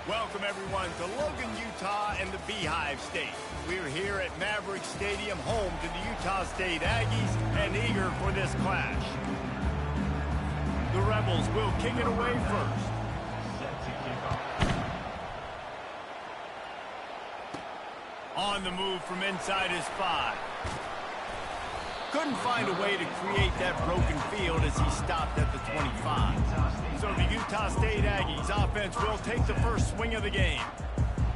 Welcome, everyone, to Logan, Utah and the Beehive State. We're here at Maverick Stadium, home to the Utah State Aggies, and eager for this clash. The Rebels will kick it away first. On the move from inside his 5. Couldn't find a way to create that broken field as he stopped at the 25. So the Utah State Aggies offense will take the first swing of the game.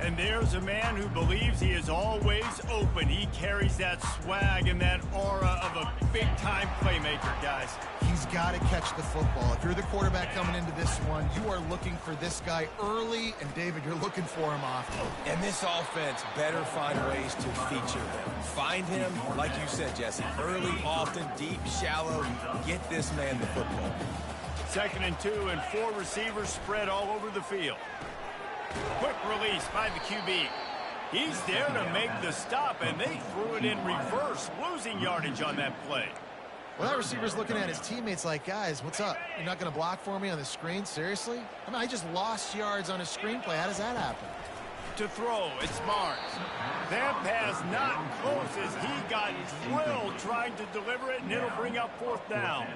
And there's a man who believes he is always open. He carries that swag and that aura of a big-time playmaker, guys. He's got to catch the football. If you're the quarterback coming into this one, you are looking for this guy early, and David, you're looking for him often. And this offense better find ways to feature him. Find him, like you said, Jesse, early, often, deep, shallow. Get this man the football. 2nd and 2, and 4 receivers spread all over the field. Quick release by the QB. He's there to make the stop, and they threw it in reverse, losing yardage on that play. Well, that receiver's looking at his teammates like, guys, what's up? You're not going to block for me on the screen? Seriously? I mean, I just lost yards on a screenplay. How does that happen? To throw, it's Mars. That pass not close as he got drilled trying to deliver it, and it'll bring up 4th down.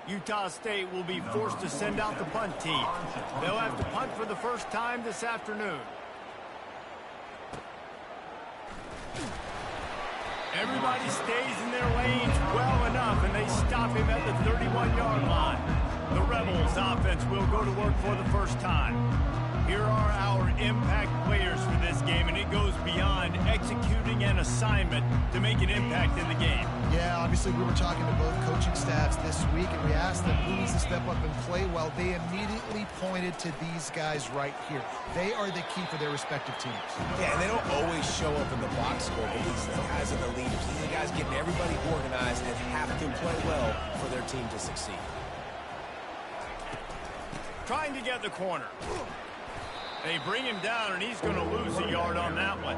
Utah State will be forced to send out the punt team. They'll have to punt for the first time this afternoon. Everybody stays in their lanes well enough, and they stop him at the 31-yard line. The Rebels offense will go to work for the first time. Here are our impact players for this game, and it goes beyond executing an assignment to make an impact in the game. Yeah, obviously we were talking to both coaching staffs this week, and we asked them who needs to step up and play well. They immediately pointed to these guys right here. They are the key for their respective teams. Yeah, and they don't always show up in the box score, but these are the guys are the leaders. These are the guys getting everybody organized and have to play well for their team to succeed. Trying to get the corner. They bring him down, and he's going to lose a yard on that one.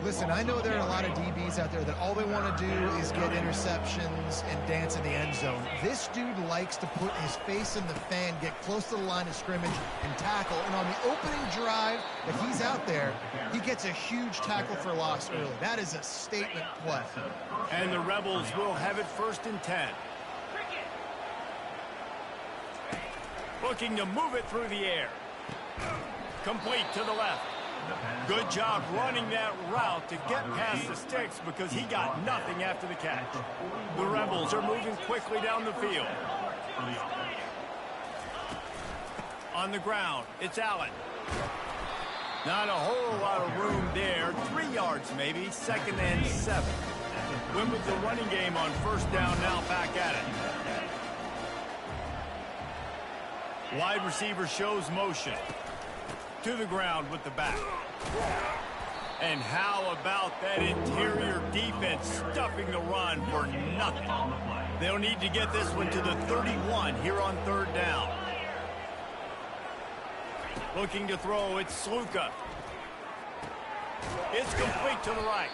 Listen, I know there are a lot of DBs out there that all they want to do is get interceptions and dance in the end zone. This dude likes to put his face in the fan, get close to the line of scrimmage, and tackle. And on the opening drive that he's out there, he gets a huge tackle for loss early. That is a statement play. And the Rebels will have it 1st and 10. Looking to move it through the air. Complete to the left. Good job running that route to get past the sticks because he got nothing after the catch. The Rebels are moving quickly down the field. On the ground, it's Allen. Not a whole lot of room there. 3 yards maybe, 2nd and 7. Win with the running game on 1st down, now back at it. Wide receiver shows motion. To the ground with the back. And how about that interior defense stuffing the run for nothing? They'll need to get this one to the 31 here on 3rd down. Looking to throw, it's Sluka. It's complete to the right.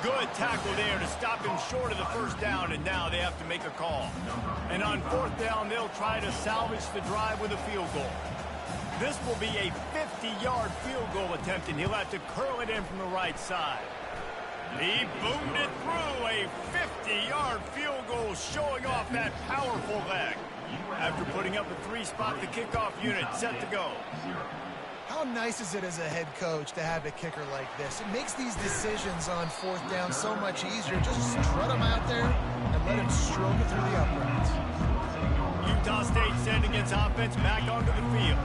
Good tackle there to stop him short of the 1st down, and now they have to make a call. And on 4th down, they'll try to salvage the drive with a field goal. This will be a 50-yard field goal attempt, and he'll have to curl it in from the right side. He boomed it through. A 50-yard field goal showing off that powerful leg. After putting up a 3-spot, the kickoff unit set to go. How nice is it as a head coach to have a kicker like this? It makes these decisions on 4th down so much easier. Just strut him out there and let him stroke it through the uprights. Utah State sending its offense back onto the field.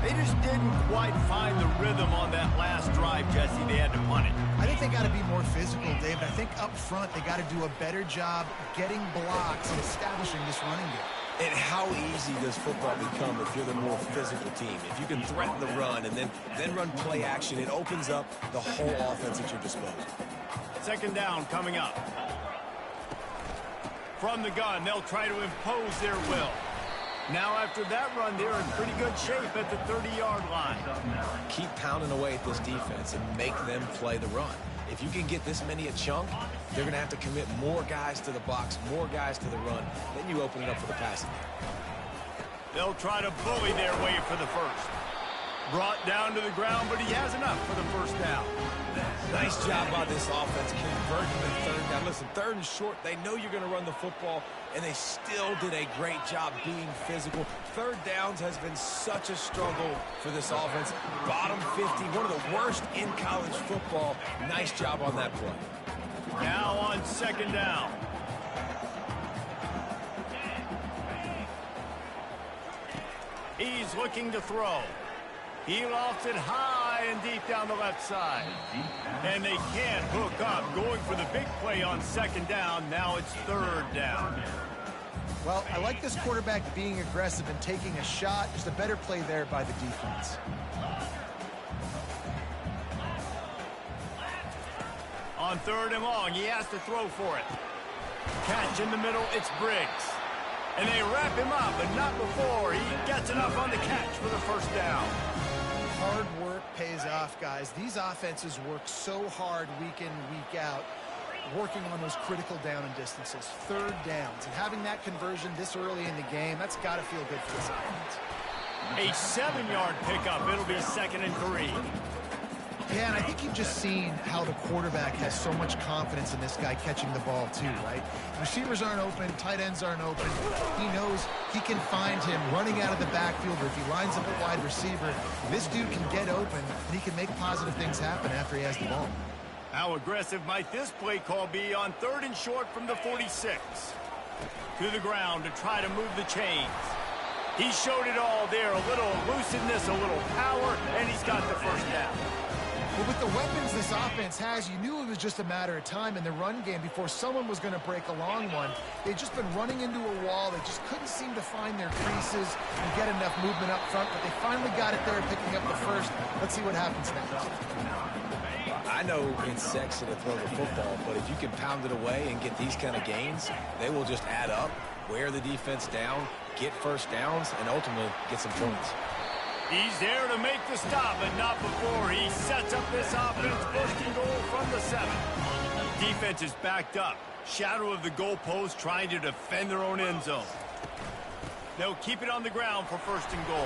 They just didn't quite find the rhythm on that last drive, Jesse. They had to punt it. I think they got to be more physical, David. I think up front they got to do a better job getting blocks and establishing this running game. And how easy does football become if you're the more physical team? If you can threaten the run and then run play action, it opens up the whole offense at your disposal. 2nd down coming up. From the gun, they'll try to impose their will. Now after that run, they're in pretty good shape at the 30-yard line. Keep pounding away at this defense and make them play the run. If you can get this many a chunk, they're going to have to commit more guys to the box, more guys to the run. Then you open it up for the passing game. They'll try to bully their way for the 1st. Brought down to the ground, but he has enough for the first down. Nice job by this offense converting the third down. Listen, third and short, they know you're going to run the football, and they still did a great job being physical. Third downs has been such a struggle for this offense. Bottom 50, one of the worst in college football. Nice job on that play. Now on second down. He's looking to throw. He lofts it high and deep down the left side. And they can't hook up. Going for the big play on second down. Now it's third down. Well, I like this quarterback being aggressive and taking a shot. Just a better play there by the defense. On third and long, he has to throw for it. Catch in the middle, it's Briggs. And they wrap him up, but not before he gets enough on the catch for the first down. Hard work pays off, guys. These offenses work so hard week in, week out, working on those critical down and distances, third downs. And having that conversion this early in the game, that's got to feel good for this offense. A 7-yard pickup. It'll be 2nd and 3. Yeah, and I think you've just seen how the quarterback has so much confidence in this guy catching the ball too, right? Receivers aren't open, tight ends aren't open. He knows he can find him running out of the backfield, or if he lines up a wide receiver, this dude can get open, and he can make positive things happen after he has the ball. How aggressive might this play call be on third and short from the 46? To the ground to try to move the chains. He showed it all there, a little elusiveness, a little power, and he's got the first down. Well, with the weapons this offense has, you knew it was just a matter of time in the run game before someone was going to break a long one. They'd just been running into a wall. They just couldn't seem to find their creases and get enough movement up front, but they finally got it there, picking up the first. Let's see what happens next. I know it's sexy to throw the football, but if you can pound it away and get these kind of gains, they will just add up, wear the defense down, get first downs, and ultimately get some points. He's there to make the stop, but not before he sets up this offense. First and goal from the 7. Defense is backed up. Shadow of the goalpost, trying to defend their own end zone. They'll keep it on the ground for first and goal.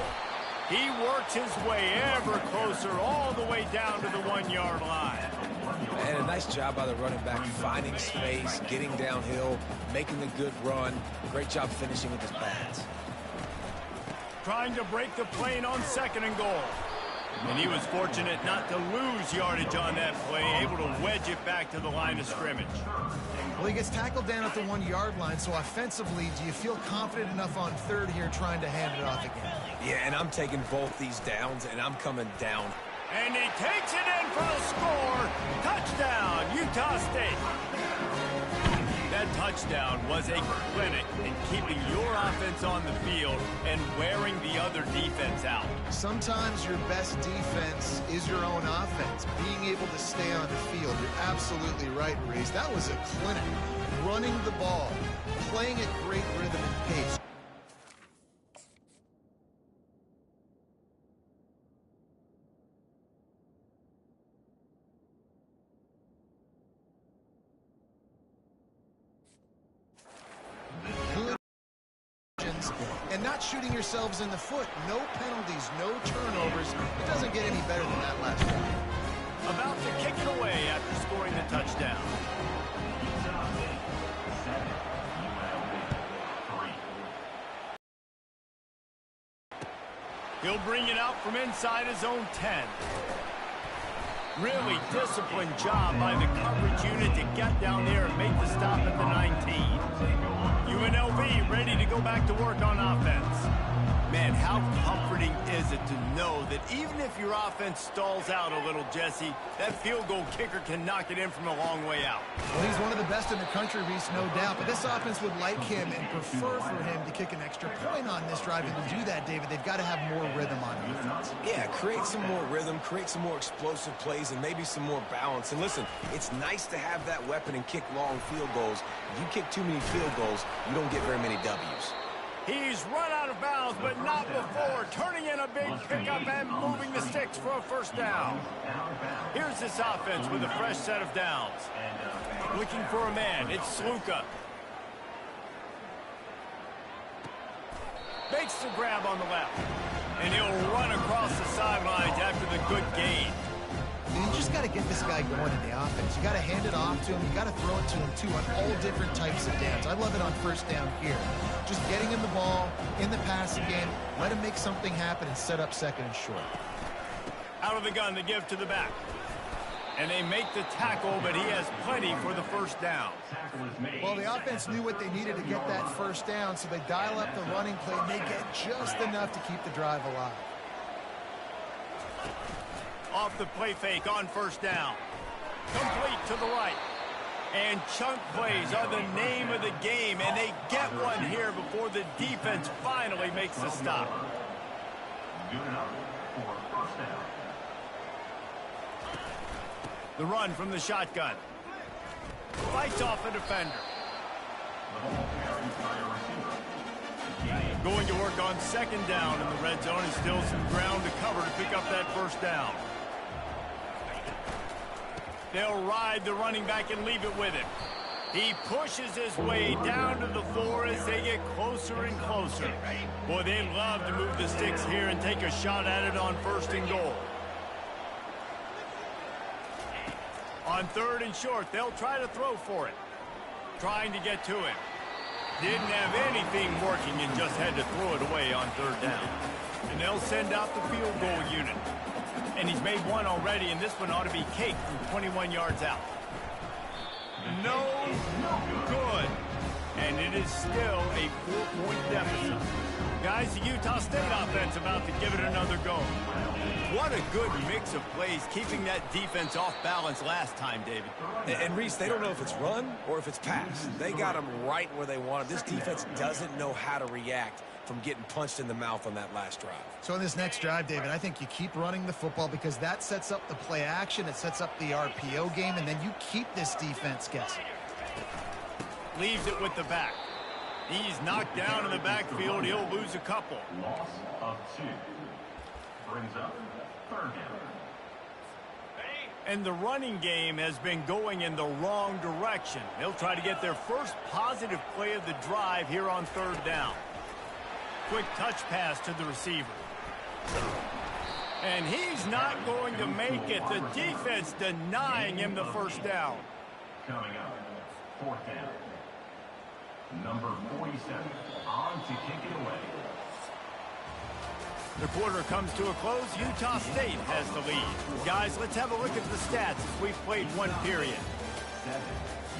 He works his way ever closer, all the way down to the 1-yard line. And a nice job by the running back, finding space, getting downhill, making a good run. Great job finishing with his pads. Trying to break the plane on second and goal. And he was fortunate not to lose yardage on that play, able to wedge it back to the line of scrimmage. Well, he gets tackled down at the 1-yard line, so offensively, do you feel confident enough on third here trying to hand it off again? Yeah, and I'm taking both these downs, and I'm coming down. And he takes it in for the score. Touchdown, Utah State. That touchdown was a clinic in keeping your offense on the field and wearing the other defense out. Sometimes your best defense is your own offense, being able to stay on the field. You're absolutely right, Reese. That was a clinic. Running the ball, playing at great rhythm and pace. And not shooting yourselves in the foot. No penalties, no turnovers. It doesn't get any better than that last one. About to kick it away after scoring the touchdown. He'll bring it out from inside his own 10. Really disciplined job by the coverage unit to get down there and make the stop at the 19. UNLV ready to go back to work on offense. Man, how comforting is it to know that even if your offense stalls out a little, Jesse, that field goal kicker can knock it in from a long way out. Well, he's one of the best in the country, Reese, no doubt. But this offense would like him and prefer for him to kick an extra point on this drive. And to do that, David, they've got to have more rhythm on defense. Yeah, create some more rhythm, create some more explosive plays, and maybe some more balance. And listen, it's nice to have that weapon and kick long field goals. If you kick too many field goals, you don't get very many W's. He's run out of bounds, but not before. Turning in a big pickup and moving the sticks for a first down. Here's this offense with a fresh set of downs. Looking for a man. It's Sluka. Makes the grab on the left. And he'll run across the sidelines after the good gain. You just got to get this guy going in the offense. You got to hand it off to him. You got to throw it to him, too, on all different types of downs. I love it on first down here. Just getting him the ball in the passing game, let him make something happen and set up second and short. Out of the gun, they give to the back. And they make the tackle, but he has plenty for the first down. Well, the offense knew what they needed to get that first down, so they dial up the running play, and they get just enough to keep the drive alive. Off the play fake on first down. Complete to the right. And chunk plays are the name of the game, and they get one here before the defense finally makes the stop. Good enough for first down. The run from the shotgun. Fights off a defender. Going to work on second down in the red zone, and still some ground to cover to pick up that first down. They'll ride the running back and leave it with him. He pushes his way down to the floor as they get closer and closer. Boy, they love to move the sticks here and take a shot at it on first and goal. On third and short, they'll try to throw for it. Trying to get to him. Didn't have anything working and just had to throw it away on third down. And they'll send out the field goal unit. And he's made one already, and this one ought to be caked from 21 yards out. No good. And it is still a 4-point deficit. Guys, the Utah State offense about to give it another go. What a good mix of plays, keeping that defense off balance last time, David. And Reese, they don't know if it's run or if it's pass. They got them right where they want them. This defense doesn't know how to react from getting punched in the mouth on that last drive. So in this next drive, David, I think you keep running the football because that sets up the play action, it sets up the RPO game, and then you keep this defense guessing. Leaves it with the back. He's knocked down in the backfield. He'll lose a couple. Loss of 2. Brings up third down. And the running game has been going in the wrong direction. They'll try to get their first positive play of the drive here on third down. Quick touch pass to the receiver. And he's not going to make it. The defense denying him the first down. Coming up, fourth down. Number 47 on to kick it away. The quarter comes to a close. Utah State has the lead. Guys, let's have a look at the stats as we've played one period. 7,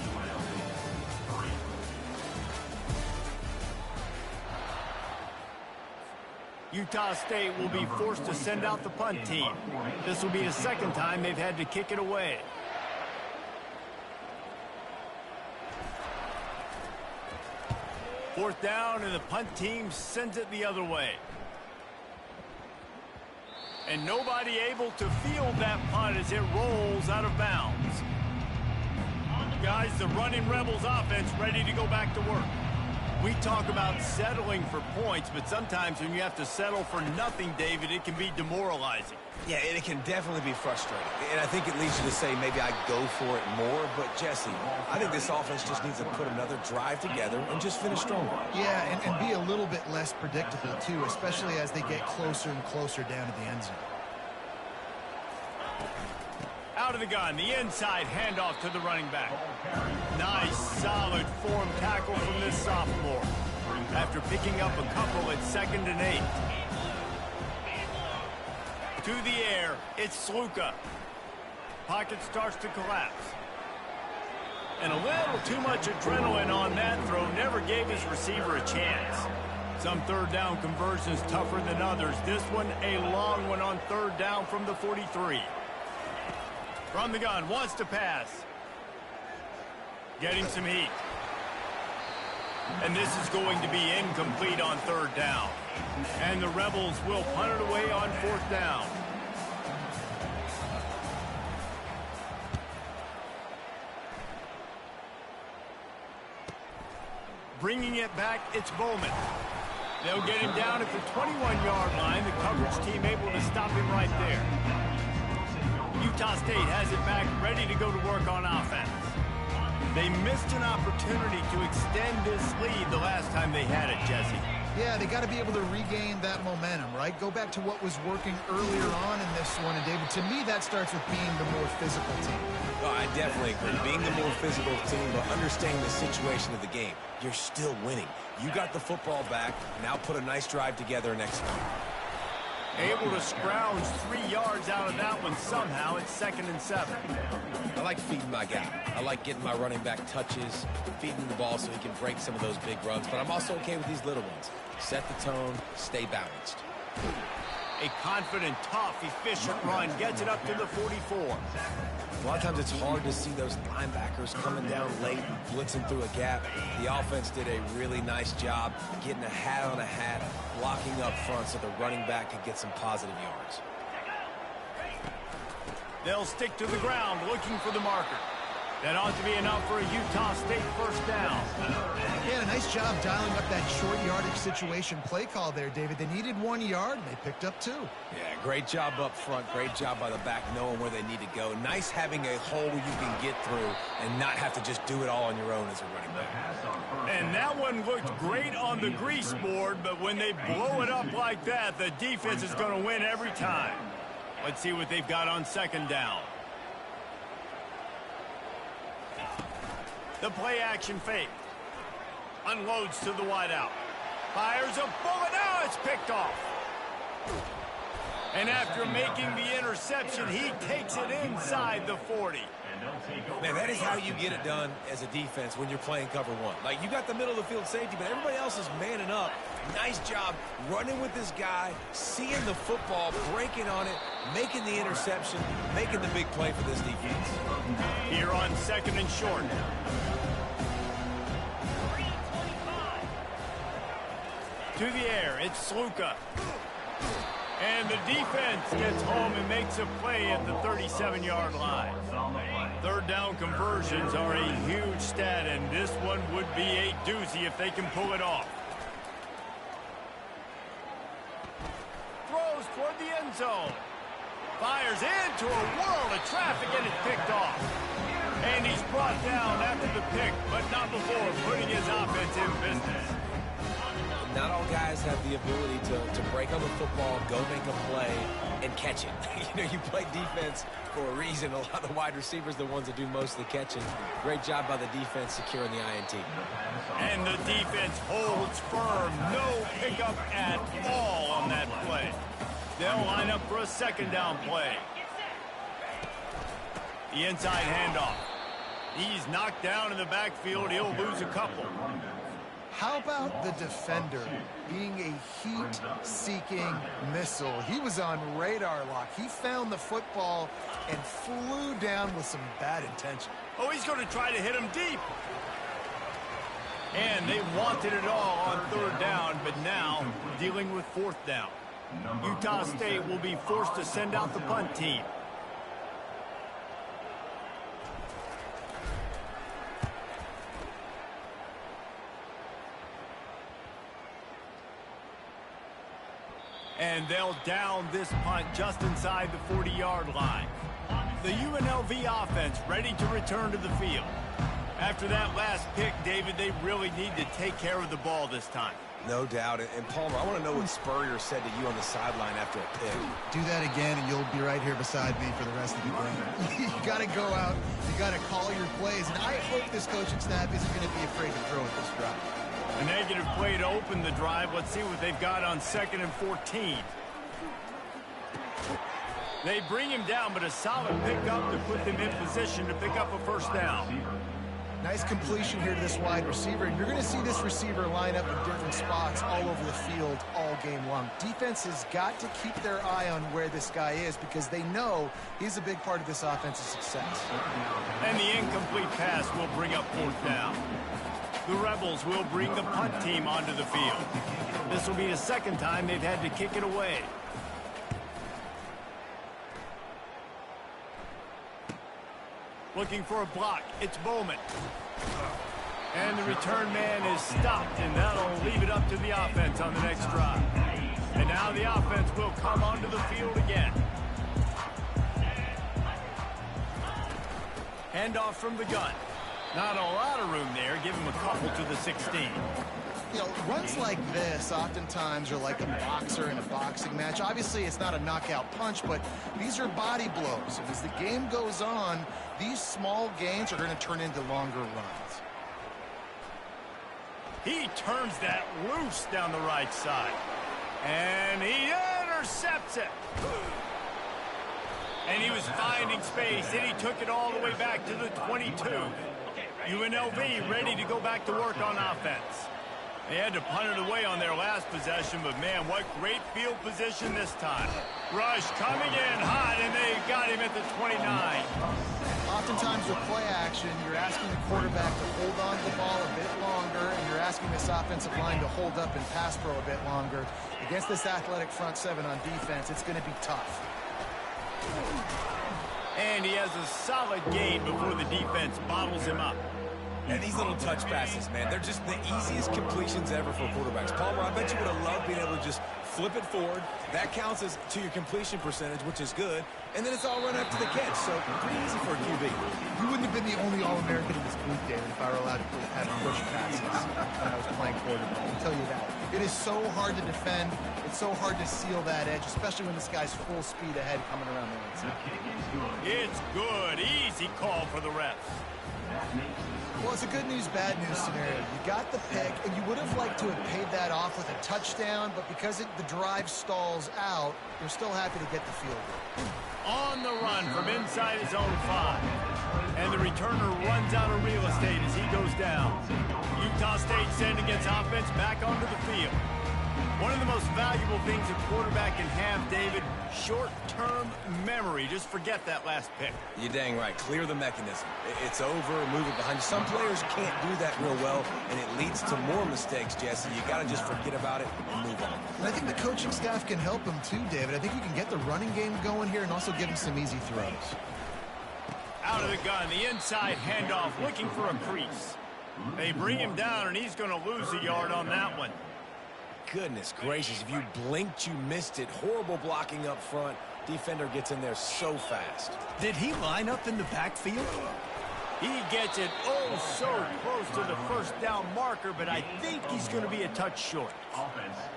UNLV 3. Utah State will be forced to send out the punt team. This will be the second time they've had to kick it away. Fourth down, and the punt team sends it the other way. And nobody able to field that punt as it rolls out of bounds. Guys, the running Rebels offense ready to go back to work. We talk about settling for points, but sometimes when you have to settle for nothing, David, it can be demoralizing. Yeah, and it can definitely be frustrating. And I think it leads you to say maybe I go for it more. But, Jesse, I think this offense just needs to put another drive together and just finish stronger. Yeah, and be a little bit less predictable, too, especially as they get closer and closer down to the end zone. Out of the gun, the inside handoff to the running back. Nice, solid form tackle from this sophomore. After picking up a couple at 2nd and 8. To the air, it's Sluka. Pocket starts to collapse. And a little too much adrenaline on that throw never gave his receiver a chance. Some third down conversions tougher than others. This one a long one on third down from the 43. From the gun, wants to pass. Getting some heat. And this is going to be incomplete on third down. And the Rebels will punt it away on fourth down. Bringing it back, it's Bowman. They'll get him down at the 21-yard line. The coverage team able to stop him right there. Utah State has it back, ready to go to work on offense. They missed an opportunity to extend this lead the last time they had it, Jesse. Yeah, they got to be able to regain that momentum, right? Go back to what was working earlier on in this one. And, David, to me, that starts with being the more physical team. Oh, I definitely agree. Being the more physical team, but understanding the situation of the game. You're still winning. You got the football back. Now put a nice drive together and execute. Able to scrounge 3 yards out of that one somehow. It's 2nd and 7. I like feeding my guy. I like getting my running back touches, feeding the ball so he can break some of those big runs. But I'm also okay with these little ones. Set the tone, stay balanced. A confident, tough, efficient run gets it up to the 44. A lot of times it's hard to see those linebackers coming down late, blitzing through a gap. The offense did a really nice job getting a hat on a hat, blocking up front so the running back could get some positive yards. They'll stick to the ground looking for the marker. That ought to be enough for a Utah State first down. Yeah, nice job dialing up that short yardage situation play call there, David. They needed 1 yard, and they picked up 2. Yeah, great job up front. Great job by the back knowing where they need to go. Nice having a hole you can get through and not have to just do it all on your own as a running back. And that one looked great on the grease board, but when they blow it up like that, the defense is going to win every time. Let's see what they've got on 2nd down. The play action fake. Unloads to the wideout. Fires a bullet. Now it's picked off. And after making the interception, he takes it inside the 40. Man, that is how you get it done as a defense when you're playing cover 1. Like, you got the middle of the field safety, but everybody else is manning up. Nice job running with this guy, seeing the football, breaking on it, making the interception, making the big play for this defense. Here on 2nd and short. To the air, it's Sluka. And the defense gets home and makes a play at the 37-yard line. 3rd down conversions are a huge stat, and this one would be a doozy if they can pull it off. Throws toward the end zone. Fires into a world of traffic, and it's picked off. And he's brought down after the pick, but not before putting his offense in business. Not all guys have the ability to break on the football, go make a play, and catch it. You know, you play defense for a reason. A lot of the wide receivers are the ones that do most of the catching. Great job by the defense securing the INT. And the defense holds firm. No pickup at all on that play. They'll line up for a 2nd down play. The inside handoff. He's knocked down in the backfield. He'll lose a couple. How about the defender being a heat-seeking missile? He was on radar lock. He found the football and flew down with some bad intention. Oh, he's going to try to hit him deep. And they wanted it all on 3rd down, but now dealing with 4th down. Utah State will be forced to send out the punt team. And they'll down this punt just inside the 40-yard line. The UNLV offense ready to return to the field. After that last pick, David, they really need to take care of the ball this time. No doubt. And Palmer, I want to know what Spurrier said to you on the sideline after a pick. Do that again, and you'll be right here beside me for the rest of the game. You got to go out. You got to call your plays. And I hope this coaching staff isn't going to be afraid to throw at this drive. A negative play to open the drive. Let's see what they've got on 2nd and 14. They bring him down, but a solid pickup to put them in position to pick up a 1st down. Nice completion here to this wide receiver. And you're going to see this receiver line up in different spots all over the field all game long. Defense has got to keep their eye on where this guy is because they know he's a big part of this offense's success. And the incomplete pass will bring up 4th down. The Rebels will bring the punt team onto the field. This will be the 2nd time they've had to kick it away. Looking for a block. It's Bowman. And the return man is stopped, and that'll leave it up to the offense on the next drive. And now the offense will come onto the field again. Handoff from the gun. Not a lot of room there. Give him a couple to the 16. You know, runs like this oftentimes are like a boxer in a boxing match. Obviously, it's not a knockout punch, but these are body blows. And as the game goes on, these small gains are going to turn into longer runs. He turns that loose down the right side. And he intercepts it. And he was finding space, and he took it all the way back to the 22. UNLV ready to go back to work on offense. They had to punt it away on their last possession, but man, what great field position this time. Rush coming in hot, and they got him at the 29. Oftentimes with play action, you're asking the quarterback to hold on to the ball a bit longer, and you're asking this offensive line to hold up and pass pro a bit longer. Against this athletic front seven on defense, it's going to be tough. And he has a solid gain before the defense bottles him up. And these little touch passes, man, they're just the easiest completions ever for quarterbacks. Palmer, I bet you would have loved being able to just flip it forward. That counts as to your completion percentage, which is good. And then it's all run up to the catch, so pretty easy for a QB. You wouldn't have been the only All-American in this group, David, if I were allowed to have push passes when I was playing quarterback. I'll tell you that. It is so hard to defend. It's so hard to seal that edge, especially when this guy's full speed ahead coming around the inside. It's good. Easy call for the refs. Well, it's a good news, bad news scenario. You got the pick, and you would have liked to have paid that off with a touchdown, but because the drive stalls out, you're still happy to get the field goal. On the run from inside his own 5. And the returner runs out of real estate as he goes down. Utah State sending its offense back onto the field. One of the most valuable things a quarterback can have, David, short-term memory. Just forget that last pick. You're dang right. Clear the mechanism. It's over, move it behind you. Some players can't do that real well, and it leads to more mistakes, Jesse. You got to just forget about it and move on. And I think the coaching staff can help him too, David. I think you can get the running game going here and also give him some easy throws. Out of the gun, the inside handoff, looking for a crease. They bring him down, and he's going to lose a yard on that one. Goodness gracious, if you blinked, you missed it. Horrible blocking up front. Defender gets in there so fast. Did he line up in the backfield? He gets it so close to the first down marker, but I think he's going to be a touch short.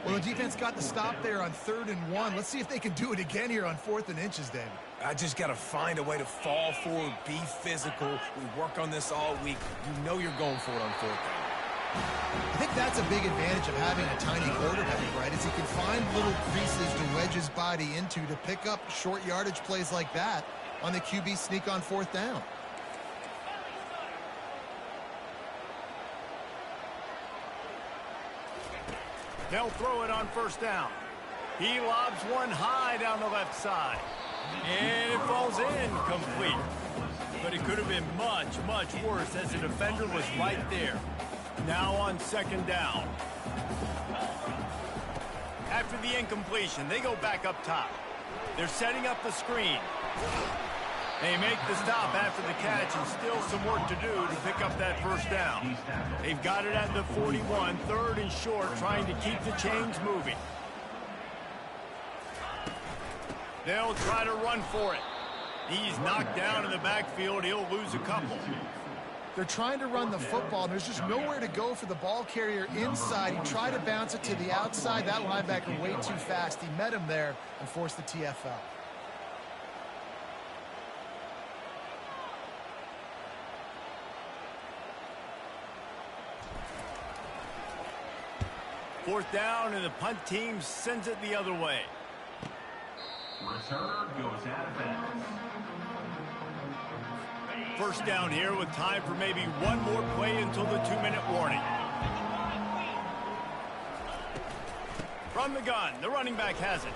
Well, the defense got the stop there on 3rd and 1. Let's see if they can do it again here on 4th and inches, David. I just got to find a way to fall forward, be physical. We work on this all week. You know you're going for it on 4th down. I think that's a big advantage of having a tiny quarterback, right? Is he can find little creases to wedge his body into to pick up short yardage plays like that on the QB sneak on 4th down. They'll throw it on 1st down. He lobs one high down the left side. And it falls in complete. But it could have been much, much worse as the defender was right there. Now on 2nd down. After the incompletion, they go back up top. They're setting up the screen. They make the stop after the catch, and still some work to do to pick up that 1st down. They've got it at the 41, 3rd and short, trying to keep the chains moving. They'll try to run for it. He's knocked down in the backfield. He'll lose a couple. They're trying to run the football, and there's just nowhere to go for the ball carrier inside. He tried to bounce it to the outside. That linebacker way too fast. He met him there and forced the TFL. Fourth down, and the punt team sends it the other way. Returner goes out of bounds. First down here with time for maybe one more play until the 2-minute warning. From the gun, the running back has it.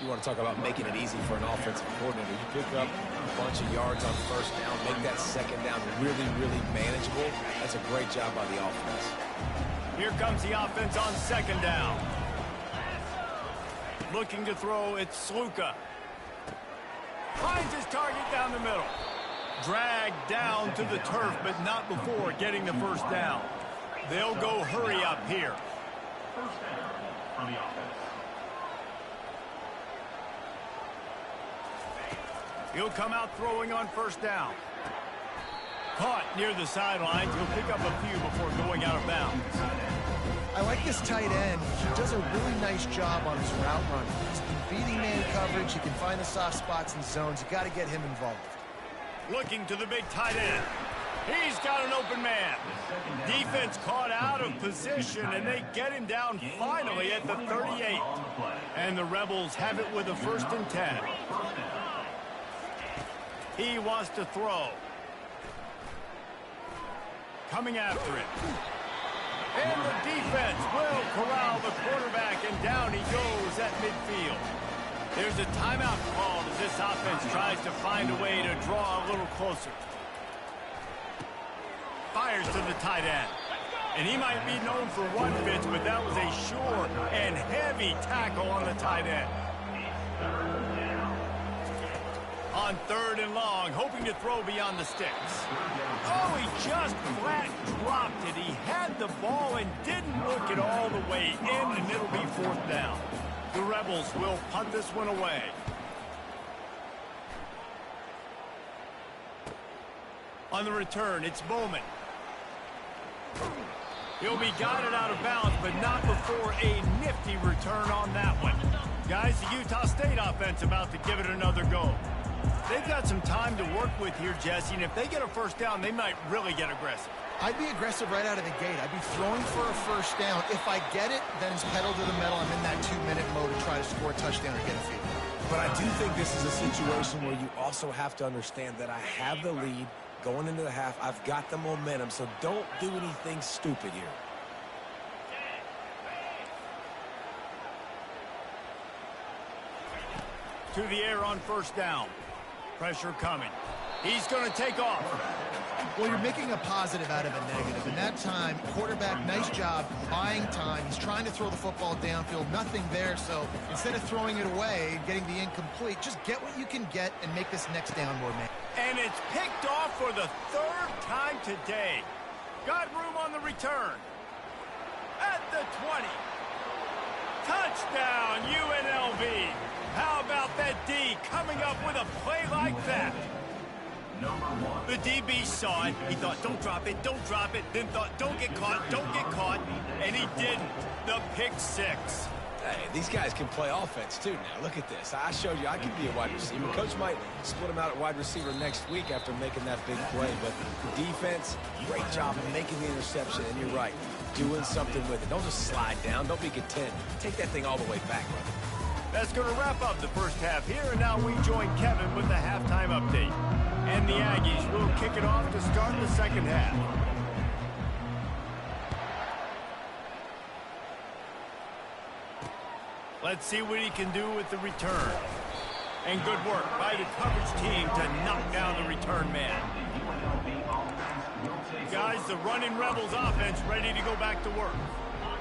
You want to talk about making it easy for an offensive coordinator. You pick up a bunch of yards on 1st down, make that 2nd down really, really manageable. That's a great job by the offense. Here comes the offense on 2nd down. Looking to throw, it's Sluka. Finds his target down the middle. Dragged down to the turf, but not before getting the 1st down. They'll go hurry up here. 1st down for the offense. He'll come out throwing on 1st down. Caught near the sidelines. He'll pick up a few before going out of bounds. think this tight end does a really nice job on his route running. He's been beating man coverage. He can find the soft spots and zones. You got to get him involved. Looking to the big tight end. He's got an open man. Defense caught out of position, and they get him down finally at the 38. And the Rebels have it with a 1st and 10. He wants to throw. Coming after it. And the defense will corral the quarterback, and down he goes at midfield. There's a timeout called as this offense tries to find a way to draw a little closer. Fires to the tight end. And he might be known for one pitch, but that was a sure and heavy tackle on the tight end. On 3rd and long, hoping to throw beyond the sticks. Oh, he just flat dropped it. He had the ball and didn't look it all the way in, and it'll be 4th down. The Rebels will punt this one away. On the return, it's Bowman. He'll be guided out of bounds, but not before a nifty return on that one. Guys, the Utah State offense about to give it another go. They've got some time to work with here, Jesse, and if they get a 1st down, they might really get aggressive. I'd be aggressive right out of the gate. I'd be throwing for a 1st down. If I get it, then it's pedal to the metal. I'm in that 2-minute mode to try to score a touchdown or get a field. But I do think this is a situation where you also have to understand that I have the lead going into the half. I've got the momentum, so don't do anything stupid here. To the air on 1st down. Pressure coming. He's going to take off. Well, you're making a positive out of a negative. In that time, quarterback, nice job, buying time. He's trying to throw the football downfield. Nothing there, so instead of throwing it away and getting the incomplete, just get what you can get and make this next down more man. And it's picked off for the 3rd time today. Got room on the return. At the 20. Touchdown, UNLV. How about that D coming up with a play like that? The DB saw it. He thought, don't drop it, then thought, don't get caught, and he didn't. The pick 6. Hey, these guys can play offense, too, now. Look at this. I showed you I can be a wide receiver. Coach might split him out at wide receiver next week after making that big play, but defense, great job of making the interception, and you're right, doing something with it. Don't just slide down. Don't be content. Take that thing all the way back, brother. That's going to wrap up the 1st half here, and now we join Kevin with the halftime update. And the Aggies will kick it off to start the 2nd half. Let's see what he can do with the return. And good work by the coverage team to knock down the return man. Guys, the running Rebels offense ready to go back to work.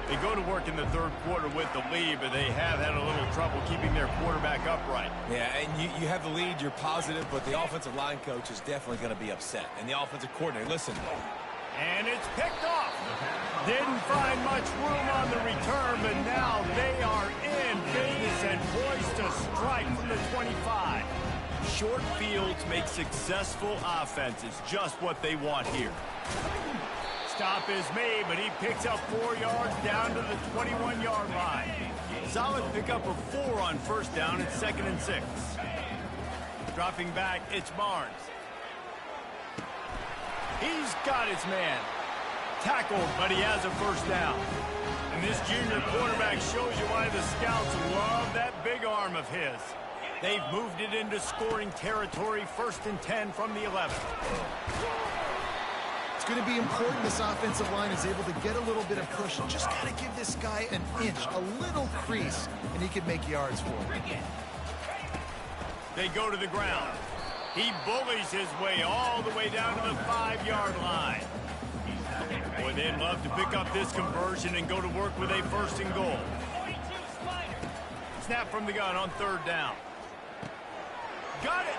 They go to work in the 3rd quarter with the lead, but they have had a little trouble keeping their quarterback upright. Yeah, and you have the lead, you're positive, but the offensive line coach is definitely going to be upset. And the offensive coordinator, listen. And it's picked off. Didn't find much room on the return, but now they are in business and poised to strike from the 25. Short fields make successful offenses just what they want here. Stop is made, but he picks up 4 yards down to the 21-yard line. Solid pickup of 4 on 1st down and 2nd and 6. Dropping back, it's Barnes. He's got his man. Tackled, but he has a 1st down. And this junior quarterback shows you why the scouts love that big arm of his. They've moved it into scoring territory, 1st and 10 from the 11. It's going to be important this offensive line is able to get a little bit of push. You just got to give this guy an inch, a little crease, and he can make yards for him. They go to the ground. He bullies his way all the way down to the 5-yard line. Boy, they'd love to pick up this conversion and go to work with a 1st and goal. Snap from the gun on 3rd down. Got it!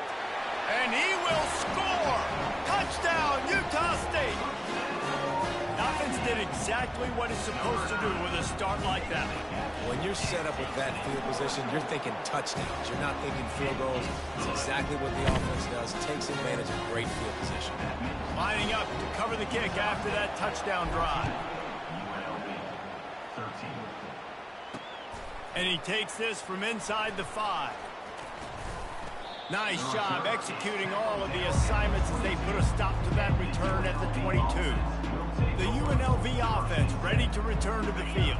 And he will score! Touchdown, Utah State! The offense did exactly what it's supposed to do with a start like that. When you're set up with that field position, you're thinking touchdowns. You're not thinking field goals. It's exactly what the offense does. Takes advantage of great field position. Lining up to cover the kick after that touchdown drive. And he takes this from inside the 5. Nice job executing all of the assignments as they put a stop to that return at the 22. The UNLV offense ready to return to the field.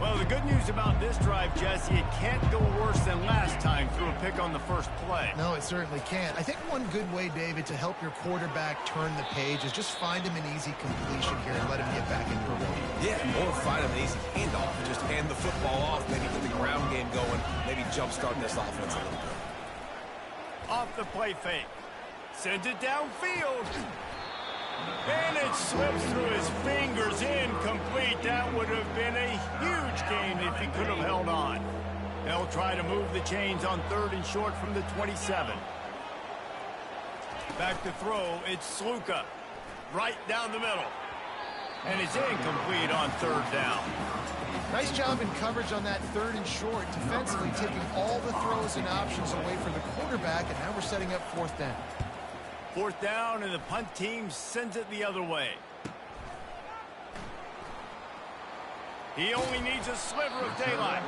Well, the good news about this drive, Jesse, it can't go worse than last time through a pick on the first play. No, it certainly can't. I think one good way, David, to help your quarterback turn the page is just find him an easy completion here and let him get back into a rhythm. Yeah, or find him an easy handoff. Just hand the football off, maybe get the ground game going, maybe jumpstart this offense a little bit. Off the play fake. Sends it downfield. And it slips through his fingers, incomplete. That would have been a huge gain if he could have held on. They'll try to move the chains on 3rd and short from the 27. Back to throw, it's Sluka. Right down the middle. And it's incomplete on 3rd down. Nice job in coverage on that 3rd and short, defensively taking all the throws and options away from the quarterback, and now we're setting up 4th down. 4th down, and the punt team sends it the other way. He only needs a sliver of daylight.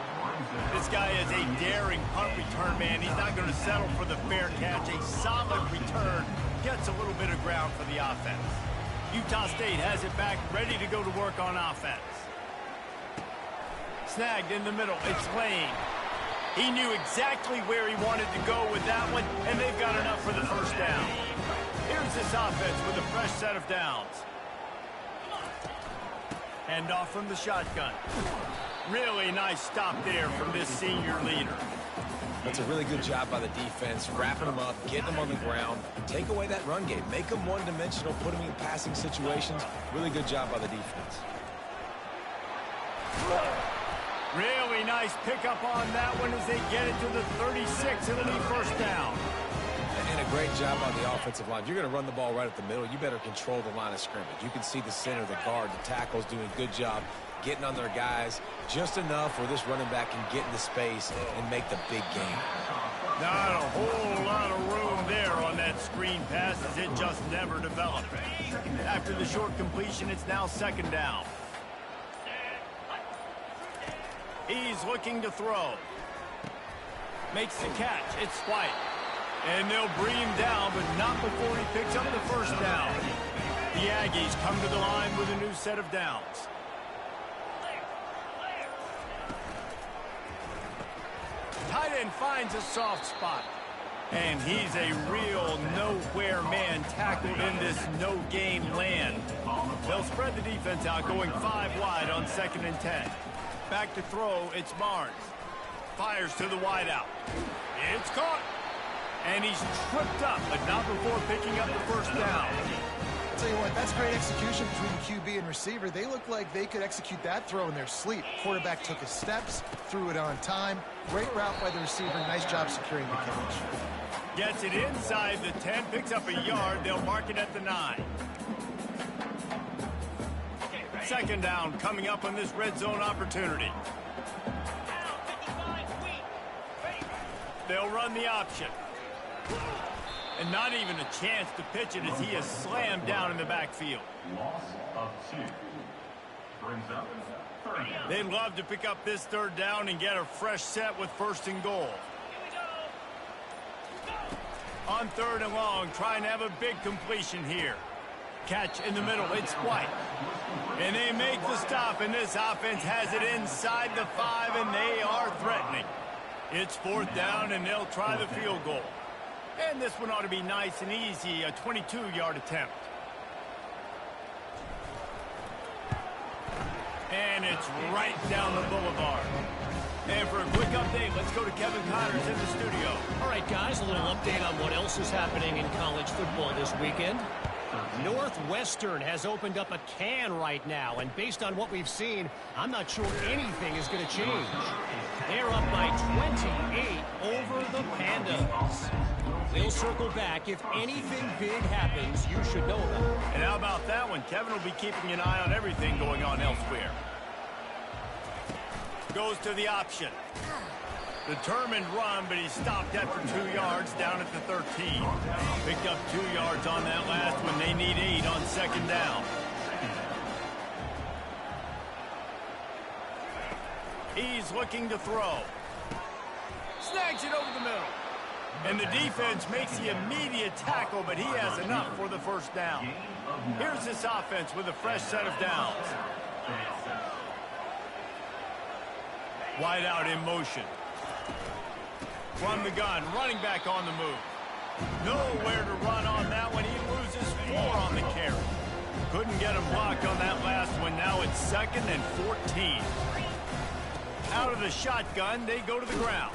This guy is a daring punt return man. He's not going to settle for the fair catch. A solid return gets a little bit of ground for the offense. Utah State has it back, ready to go to work on offense. Snagged in the middle. It's Lane. He knew exactly where he wanted to go with that one, and they've got enough for the first down. Here's this offense with a fresh set of downs. Hand off from the shotgun. Really nice stop there from this senior leader. That's a really good job by the defense, wrapping them up, getting them on the ground, take away that run game, make them one-dimensional, put them in passing situations. Really good job by the defense. Really nice pickup on that one as they get it to the 36. It'll be first down. And a great job on the offensive line. If you're going to run the ball right at the middle, you better control the line of scrimmage. You can see the center, the guard, the tackles doing a good job getting on their guys just enough where this running back can get into space and make the big game. Not a whole lot of room there on that screen pass as it just never developed. After the short completion, it's now 2nd down. He's looking to throw. Makes the catch. It's White. And they'll bring him down, but not before he picks up the first down. The Aggies come to the line with a new set of downs. Tight end finds a soft spot. And he's a real nowhere man tackled in this no-gain land. They'll spread the defense out, going 5 wide on 2nd and 10. Back to throw, it's Barnes. Fires to the wideout. It's caught. And he's tripped up, but not before picking up the first down. I'll tell you what, that's great execution between QB and receiver. They look like they could execute that throw in their sleep. Quarterback took his steps, threw it on time. Great route by the receiver. Nice job securing the catch. Gets it inside the 10, picks up a yard. They'll mark it at the 9. 2nd down coming up on this red zone opportunity. They'll run the option. And not even a chance to pitch it as he is slammed down in the backfield. Loss of 2. Brings up 3rd down. They'd love to pick up this 3rd down and get a fresh set with 1st and goal. On 3rd and long, trying to have a big completion here. Catch in the middle, it's White. And they make the stop, and this offense has it inside the 5, and they are threatening. It's 4th down, and they'll try the field goal. And this one ought to be nice and easy, a 22-yard attempt. And it's right down the boulevard. And for a quick update, let's go to Kevin Connors in the studio. All right, guys, a little update on what else is happening in college football this weekend. Northwestern has opened up a can right now, and based on what we've seen, I'm not sure anything is going to change. They're up by 28 over the Pandas. We'll circle back. If anything big happens, you should know about it. And how about that one? Kevin will be keeping an eye on everything going on elsewhere. Goes to the option. Determined run, but he stopped after 2 yards down at the 13. Picked up 2 yards on that last one. They need 8 on 2nd down. He's looking to throw. Snags it over the middle. And the defense makes the immediate tackle, but he has enough for the first down. Here's this offense with a fresh set of downs. Wide out in motion. From the gun, running back on the move. Nowhere to run on that one. He loses 4 on the carry. Couldn't get him blocked on that last one. Now it's 2nd and 14. Out of the shotgun, they go to the ground.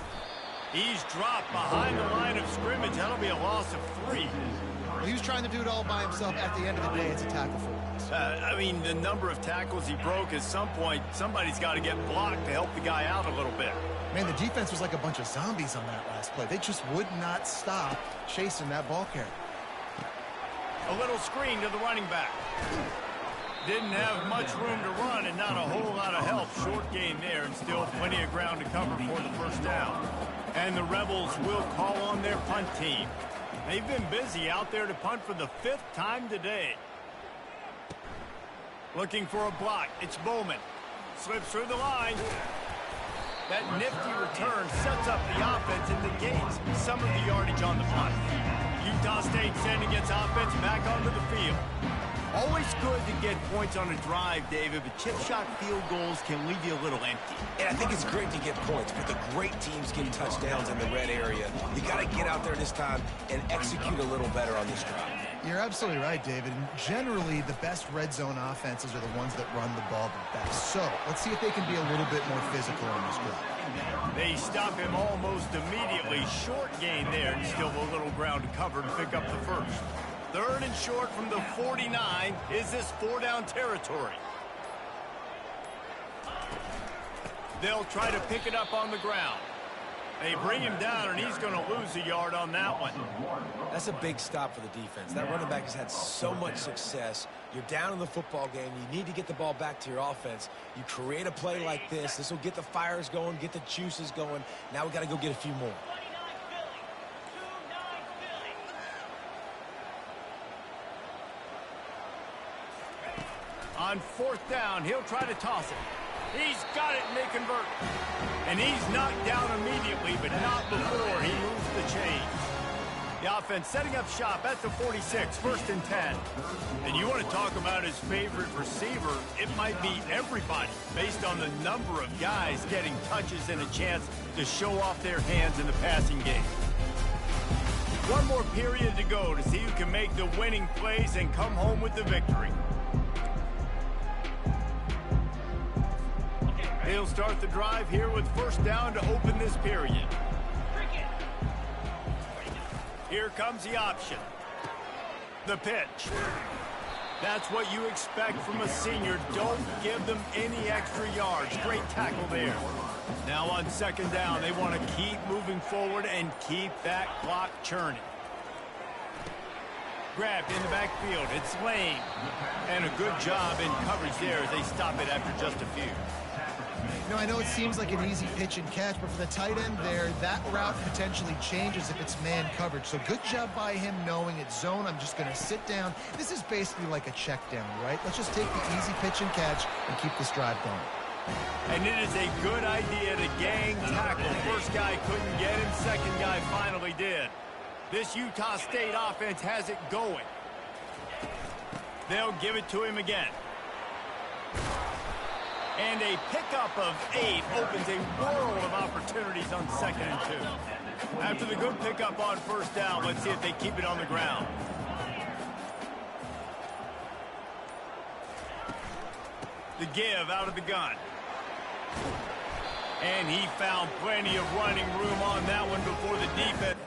He's dropped behind the line of scrimmage. That'll be a loss of 3. Well, he was trying to do it all by himself. At the end of the day, it's a tackle for loss. I mean, the number of tackles he broke, at some point, somebody's got to get blocked to help the guy out a little bit. Man, the defense was like a bunch of zombies on that last play. They just would not stop chasing that ball carrier. A little screen to the running back. Didn't have much room to run and not a whole lot of help. Short gain there and still plenty of ground to cover for the first down. And the Rebels will call on their punt team. They've been busy out there to punt for the 5th time today. Looking for a block. It's Bowman. Slips through the line. That nifty return sets up the offense and negates some of the yardage on the punt. Utah State sending its offense back onto the field. Always good to get points on a drive, David, but chip shot field goals can leave you a little empty. And I think it's great to get points, but the great teams get touchdowns in the red area. You got to get out there this time and execute a little better on this drive. You're absolutely right, David. And generally, the best red zone offenses are the ones that run the ball the best. So let's see if they can be a little bit more physical on this drive. They stop him almost immediately. Short gain there and still a little ground to cover to pick up the first. 3rd and short from the 49. Is this 4-down territory? They'll try to pick it up on the ground. They bring him down, and he's going to lose a yard on that one. That's a big stop for the defense. That running back has had so much success. You're down in the football game. You need to get the ball back to your offense. You create a play like this. This will get the fires going, get the juices going. Now we got to go get a few more. On 4th down, he'll try to toss it. He's got it, and they convert. And he's knocked down immediately, but not before he moves the chains. The offense setting up shop at the 46, 1st and 10. And you want to talk about his favorite receiver, it might be everybody, based on the number of guys getting touches and a chance to show off their hands in the passing game. One more period to go to see who can make the winning plays and come home with the victory. He'll start the drive here with 1st down to open this period. Here comes the option. The pitch. That's what you expect from a senior. Don't give them any extra yards. Great tackle there. Now on 2nd down, they want to keep moving forward and keep that clock churning. Grabbed in the backfield. It's Lane. And a good job in coverage there as they stop it after just a few. You know, I know it seems like an easy pitch and catch, but for the tight end there, that route potentially changes if it's man coverage. So good job by him knowing it's zone. I'm just going to sit down. This is basically like a check down, right? Let's just take the easy pitch and catch and keep this drive going. And it is a good idea to gang tackle. First guy couldn't get him. Second guy finally did. This Utah State offense has it going. They'll give it to him again. And a pickup of 8 opens a world of opportunities on 2nd and 2. After the good pickup on 1st down, let's see if they keep it on the ground. The give out of the gun. And he found plenty of running room on that one before the defense.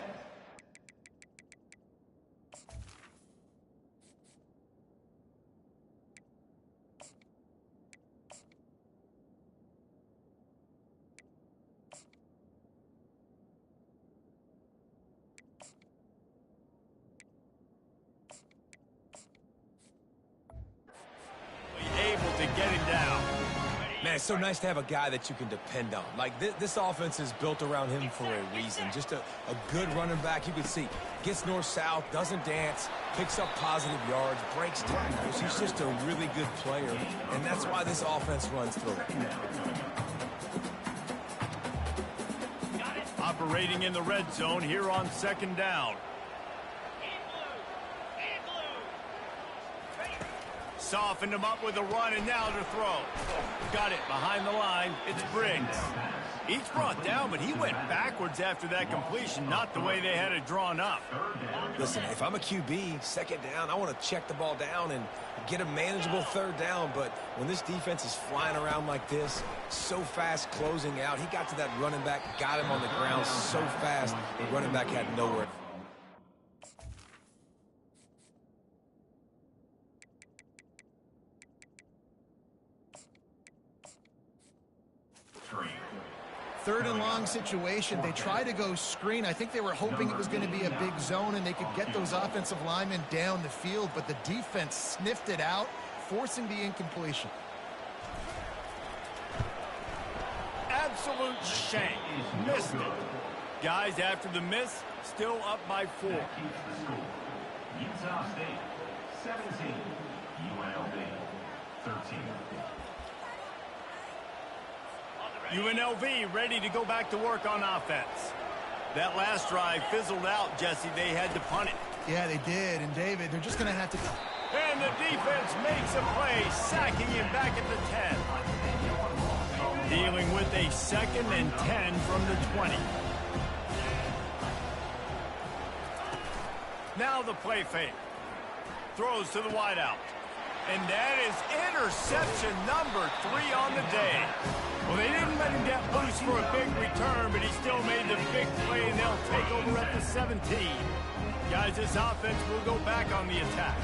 To get him down. Man, it's so nice to have a guy that you can depend on. Like, this offense is built around him for a reason. Just a good running back. You can see, gets north-south, doesn't dance, picks up positive yards, breaks tackles. He's just a really good player, and that's why this offense runs through it. operating in the red zone here on second down. Softened him up with a run, and now to throw. Got it behind the line. It's Briggs. He's brought down, but he went backwards after that completion, not the way they had it drawn up. Listen, if I'm a QB, second down, I want to check the ball down and get a manageable third down. But when this defense is flying around like this, so fast closing out, he got to that running back, got him on the ground so fast, the running back had nowhere. Third and long situation. They try to go screen. I think they were hoping it was going to be a big zone and they could get those offensive linemen down the field, but the defense sniffed it out, forcing the incompletion. Absolute shame. Missed it. Guys, after the miss, still up by 4. Utah State, 17. UNLV, 13. UNLV ready to go back to work on offense. That last drive fizzled out, Jesse. They had to punt it. Yeah, they did. And, David, they're just going to have to... And the defense makes a play, sacking him back at the 10. Dealing with a 2nd and 10 from the 20. Now the play fake. Throws to the wideout. And that is interception number 3 on the day. Well, they didn't let him get loose for a big return, but he still made the big play, and they'll take over at the 17. Guys, this offense will go back on the attack.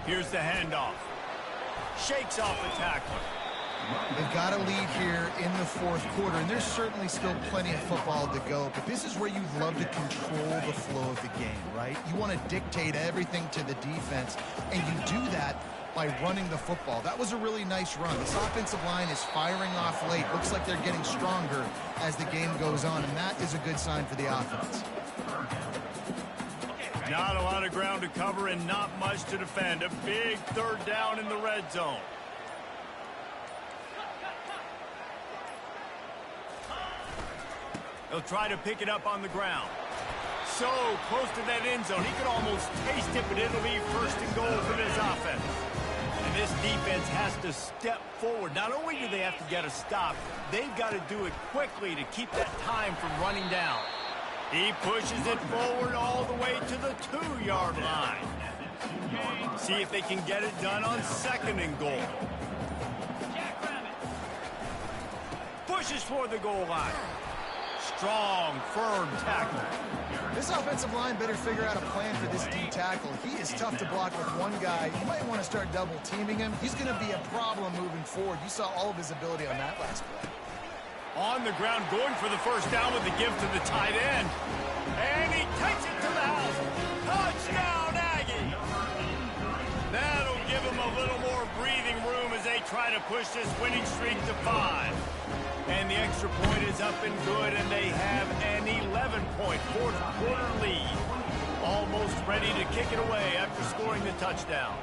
Here's the handoff. Shakes off the tackler. They've got a lead here in the fourth quarter, and there's certainly still plenty of football to go, but this is where you'd love to control the flow of the game, right? You want to dictate everything to the defense, and you do that by running the football. That was a really nice run. This offensive line is firing off late. Looks like they're getting stronger as the game goes on, and that is a good sign for the offense. Not a lot of ground to cover and not much to defend. A big third down in the red zone. He'll try to pick it up on the ground. So close to that end zone. He could almost taste it, but it'll be 1st and goal for this offense. And this defense has to step forward. Not only do they have to get a stop, they've got to do it quickly to keep that time from running down. He pushes it forward all the way to the 2-yard line. See if they can get it done on 2nd and goal. Pushes for the goal line. Strong, firm tackle. This offensive line better figure out a plan for this D tackle. He is tough to block with one guy. You might want to start double teaming him. He's going to be a problem moving forward. You saw all of his ability on that last play. On the ground, going for the 1st down with the give to the tight end. And he takes it to the house. Touchdown, Aggie! That'll give him a little more breathing room as they try to push this winning streak to 5. And the extra point is up and good, and they have an 11-point fourth-quarter lead. Almost ready to kick it away after scoring the touchdown.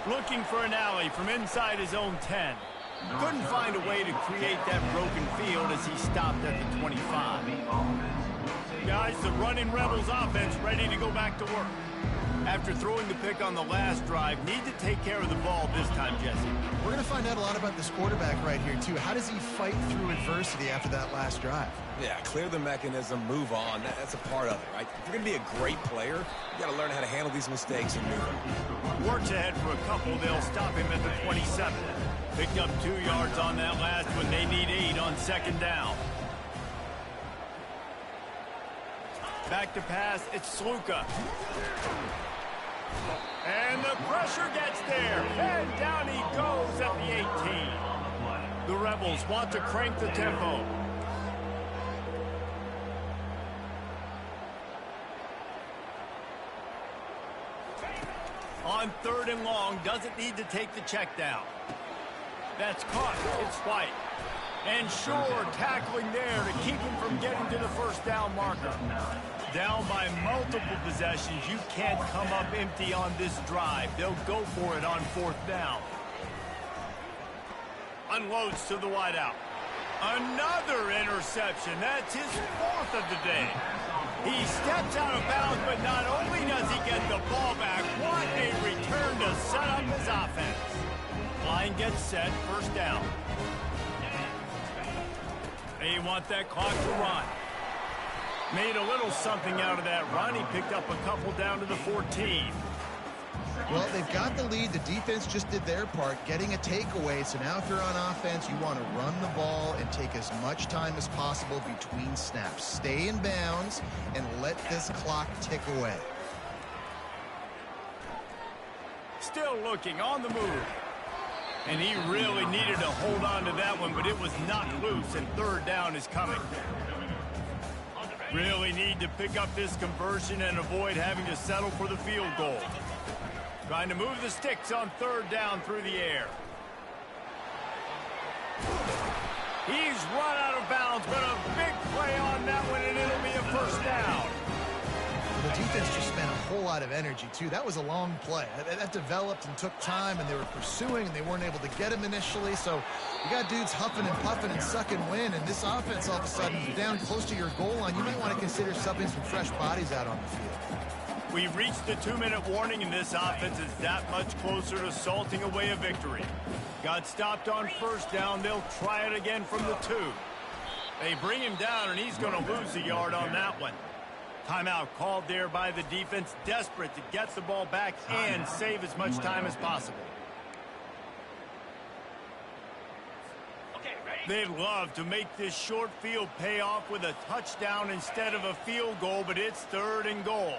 Looking for an alley from inside his own 10. Couldn't find a way to create that broken field as he stopped at the 25. Guys, the running Rebels offense ready to go back to work. After throwing the pick on the last drive, need to take care of the ball this time, Jesse. We're going to find out a lot about this quarterback right here, too. How does he fight through adversity after that last drive? Yeah, clear the mechanism, move on. That's a part of it, right? If you're going to be a great player, you got to learn how to handle these mistakes and move on. Works ahead for a couple. They'll stop him at the 27. Picked up 2 yards on that last one. They need 8 on 2nd down. Back to pass. It's Sluka. And the pressure gets there. And down he goes at the 18. The Rebels want to crank the tempo. On 3rd and long, doesn't need to take the check down. That's caught. It's White. And Shore tackling there to keep him from getting to the 1st down marker. Down by multiple possessions. You can't come up empty on this drive. They'll go for it on 4th down. Unloads to the wideout. Another interception. That's his 4th of the day. He steps out of bounds, but not only does he get the ball back, what a return to set up his offense. Line gets set, first down. They want that clock to run. Made a little something out of that run. He picked up a couple down to the 14. Well, they've got the lead. The defense just did their part, getting a takeaway. So now if you're on offense, you want to run the ball and take as much time as possible between snaps. Stay in bounds and let this clock tick away. Still looking on the move. And he really needed to hold on to that one, but it was knocked loose, and third down is coming. Really need to pick up this conversion and avoid having to settle for the field goal. Trying to move the sticks on third down through the air. He's run out of bounds, but a big play on that one, and it'll be a first down. The defense just spent a whole lot of energy, too. That was a long play. That developed and took time, and they were pursuing, and they weren't able to get him initially. So you got dudes huffing and puffing and sucking wind, and this offense all of a sudden down close to your goal line. You might want to consider subbing some fresh bodies out on the field. We've reached the 2-minute warning, and this offense is that much closer to salting away a victory. Got stopped on first down. They'll try it again from the 2. They bring him down, and he's going to lose a yard on that one. Timeout called there by the defense, desperate to get the ball back and save as much time as possible. They'd love to make this short field pay off with a touchdown instead of a field goal, but it's 3rd and goal.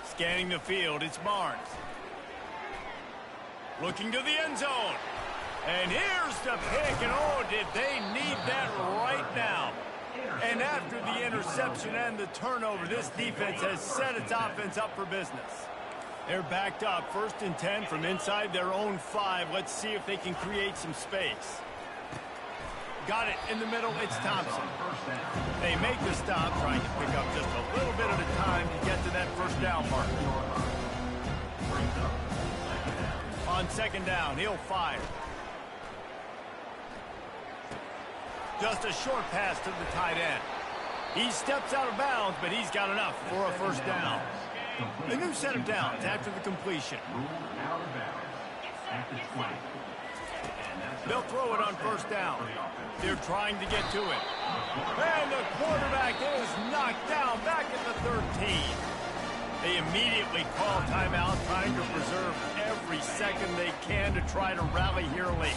Scanning the field, it's Barnes. Looking to the end zone. And here's the pick, and oh, did they need that right now. And after the interception and the turnover, this defense has set its offense up for business. They're backed up, 1st and 10 from inside their own 5. Let's see if they can create some space. Got it in the middle, it's Thompson. They make the stop, trying to pick up just a little bit at a time to get to that first down mark. On 2nd down, he'll fire. Just a short pass to the tight end. He steps out of bounds, but he's got enough for a first down. A new set of downs after the completion. They'll throw it on first down. They're trying to get to it. And the quarterback is knocked down back at the 13. They immediately call timeout, trying to preserve every second they can to try to rally here late.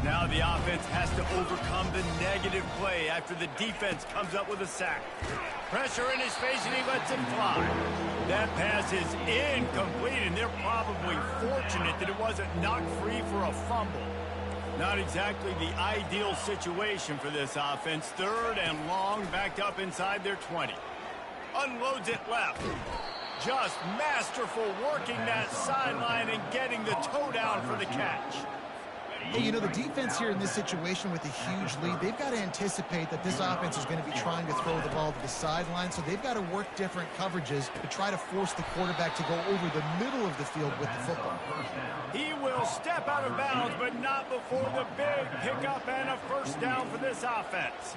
Now the offense has to overcome the negative play after the defense comes up with a sack. Pressure in his face, and he lets him fly. That pass is incomplete, and they're probably fortunate that it wasn't knocked free for a fumble. Not exactly the ideal situation for this offense. 3rd and long, backed up inside their 20. Unloads it left. Just masterful working that sideline and getting the toe down for the catch. Hey, you know, the defense here in this situation with a huge lead, they've got to anticipate that this offense is going to be trying to throw the ball to the sideline, so they've got to work different coverages to try to force the quarterback to go over the middle of the field with the football. He will step out of bounds, but not before the big pickup and a first down for this offense.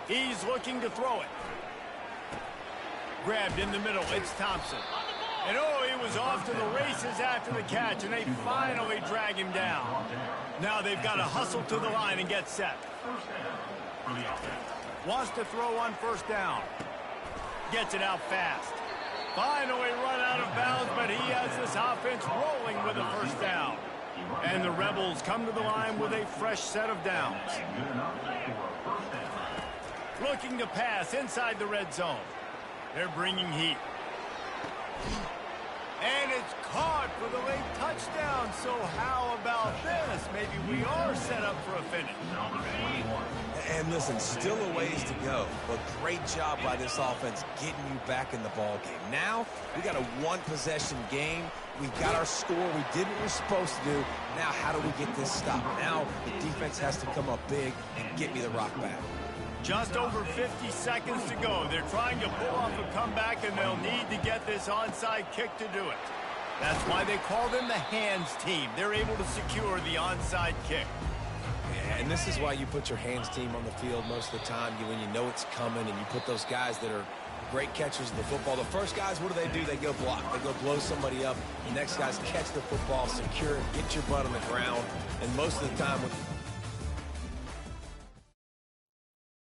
He's looking to throw it. Grabbed in the middle, it's Thompson. And oh, he was off to the races after the catch, and they finally drag him down. Now they've got to hustle to the line and get set. Wants to throw on first down. Gets it out fast. Finally run out of bounds, but he has this offense rolling with a first down. And the Rebels come to the line with a fresh set of downs. Looking to pass inside the red zone. They're bringing heat. And it's caught for the late touchdown. So how about this? Maybe we are set up for a finish. And listen, still a ways to go, but great job by this offense getting you back in the ball game. Now, we got a one-possession game. We've got our score. We did what we're supposed to do. Now, how do we get this stopped? Now, the defense has to come up big and get me the rock back. Just over 50 seconds to go. They're trying to pull off a comeback, and they'll need to get this onside kick to do it. That's why they call them the hands team. They're able to secure the onside kick. Yeah, and this is why you put your hands team on the field most of the time when you know it's coming, and you put those guys that are great catchers of the football. The first guys, what do? They go block. They go blow somebody up. The next guys catch the football, secure it, get your butt on the ground. And most of the time with